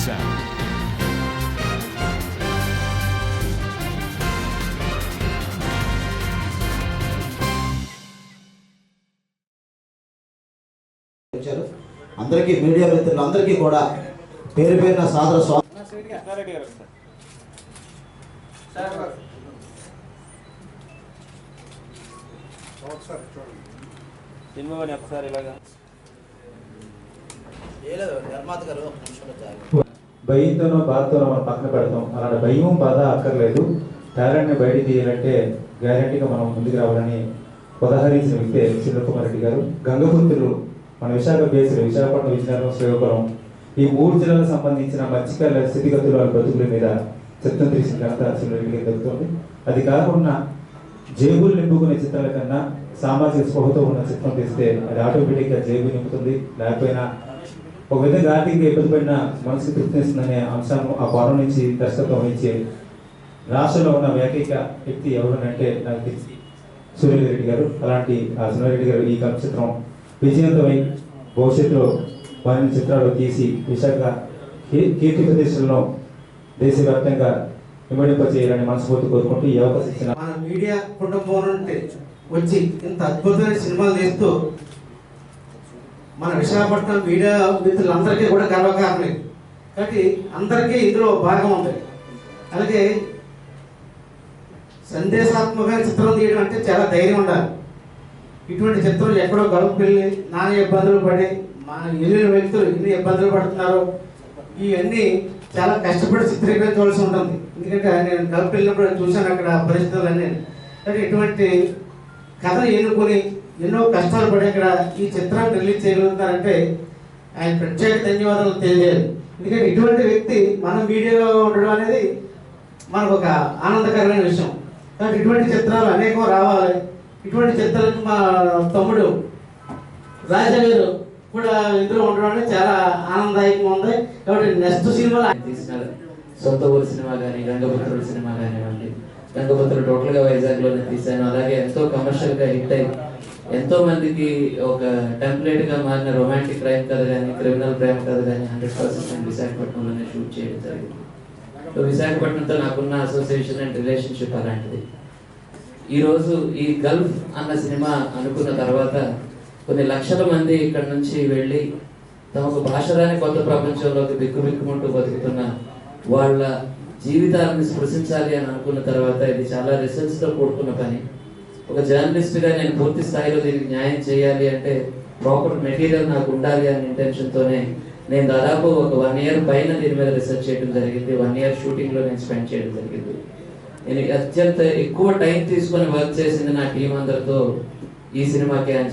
sound. అందరికీ media మిత్రులందరికీ కూడా పేరు పేరున సాదర భయంతోనో బాధతోనో మనం పక్కన పెడతాం. అలాంటి భయం బాధ అక్కర్లేదు. టాలెంట్ని బయట తీయాలంటే గ్యారంటీగా మనం ముందుకు రావాలని ఉదాహరించిన వ్యక్తే సునీల్ రెడ్డి గారు. గంగపుత్రులు మన విశాఖ బేస్డ్ విశాఖపట్నం, విజయనగరం, శ్రీకాకుళం ఈ 3 జిల్లాలకు సంబంధించిన మత్స్యకారుల స్థితిగతులు వాళ్ళ బతుకుల మీద చిత్రం తీసిన ఘనత సునీల్ రెడ్డి గారికి దక్కుతుంది. అది కాకుండా జేబులు నింపుకునే చిత్రాల కన్నా సామాజిక స్పృహతో ఉన్న చిత్రం తీస్తే అది ఆటోమేటిక్గా జేబు నింపుతుంది. లేకపోయినా ఒక విధంగా ఆర్థికంగా ఇబ్బంది పడిన మనసుకు తృప్తినిస్తుందనే అంశాన్ని ఆ కోణం నుంచి దర్శకత్వం వహించే రాష్ట్రంలో ఉన్న ఏకైక వ్యక్తి ఎవరునంటే నాకు తెలిసి సునీల్ రెడ్డి గారు. అలాంటి ఆ సునీల్ రెడ్డి గారు ఈ కథ చిత్రం విజయవంతమై భవిష్యత్తులో మరిన్ని చిత్రాలు తీసి విశాఖ కీర్తి ప్రదేశంలో దేశవ్యాప్తంగా ఇమ్మడింపచేయాలని మనస్ఫూర్తి కోరుకుంటూ ఈ అవకాశం ఇచ్చిన మన మీడియా కుటుంబం నుండి వచ్చి ఇంత అద్భుతమైన సినిమాలు తీస్తూ మన విశాఖపట్నం మీడియా మిత్రులందరికీ కూడా గర్వకారణం. కాబట్టి అందరికీ ఇందులో భాగం ఉంది. అలాగే సందేశాత్మకమైన చిత్రం తీయడం అంటే చాలా ధైర్యం ఉండాలి. ఇటువంటి చిత్రం ఎక్కడో గల్ఫ్ వెళ్ళి నానా ఇబ్బందులు పడి మన ఎన్ని వ్యక్తులు ఎన్ని ఇబ్బందులు పడుతున్నారు, ఇవన్నీ చాలా కష్టపడి చిత్రీకరించవలసి ఉంటుంది. ఎందుకంటే నేను గల్ఫ్ వెళ్ళినప్పుడు చూశాను అక్కడ పరిస్థితులన్నీ. కానీ ఇటువంటి కథను ఎన్నుకొని ఎన్నో కష్టాలు పడి ఇక్కడ ఈ చిత్రాన్ని రిలీజ్ చేయగలుగుతారంటే ఆయన ప్రత్యేక ధన్యవాదాలు తెలియజేయాలి. ఎందుకంటే ఇటువంటి వ్యక్తి మన మీడియాలో ఉండడం అనేది మనకు ఒక ఆనందకరమైన విషయం. కాబట్టి ఇటువంటి చిత్రాలు అనేకం రావాలి. ఇటువంటి చిత్రాలకు మా తమ్ముడు రాజా గారు కూడా ఇందులో ఉండడం అనేది చాలా ఆనందదాయకంగా ఉంది. కాబట్టి నెక్స్ట్ సినిమాలో తీసినారు. సొంత ఊరు సినిమా కానీ, గంగపుత్రుడు సినిమా కానివ్వండి. గంగపుత్రుడు టోటల్గా వైజాగ్లోనే తీశాను. అలాగే ఎంతో కమర్షియల్గా హిట్ అయి ఎంతో మందికి ఒక టెంప్లెట్గా మారిన రొమాంటిక్ క్రైమ్ కథ కానీ, క్రిమినల్ ప్రేమ కథ కానీ 100% నేను విశాఖపట్నంలోనే షూట్ చేయడం జరిగింది. విశాఖపట్నంతో నాకున్న అసోసియేషన్ అండ్ రిలేషన్షిప్ అలాంటిది. ఈరోజు ఈ గల్ఫ్ అన్న సినిమా అనుకున్న తర్వాత కొన్ని లక్షల మంది ఇక్కడ నుంచి వెళ్ళి తమకు భాష రాని కొత్త ప్రపంచంలోకి బిక్కుబిక్కుమంటూ బతుకుతున్న వాళ్ళ జీవితాలను స్పృశించాలి అని అనుకున్న తర్వాత ఇది చాలా రిసర్చ్తో కూడుకున్న పని. ఒక జర్నలిస్ట్గా నేను పూర్తి స్థాయిలో దీనికి న్యాయం చేయాలి అంటే ప్రాపర్ మెటీరియల్ నాకు ఉండాలి అనే ఇంటెన్షన్తోనే నేను దాదాపు ఒక 1 year పైన దీని మీద రీసెర్చ్ చేయడం జరిగింది. 1 year షూటింగ్లో నేను స్పెండ్ చేయడం జరిగింది. నేను అత్యంత ఎక్కువ టైం తీసుకొని వర్క్ చేసింది నా టీం అందరితో ఈ సినిమాకే అని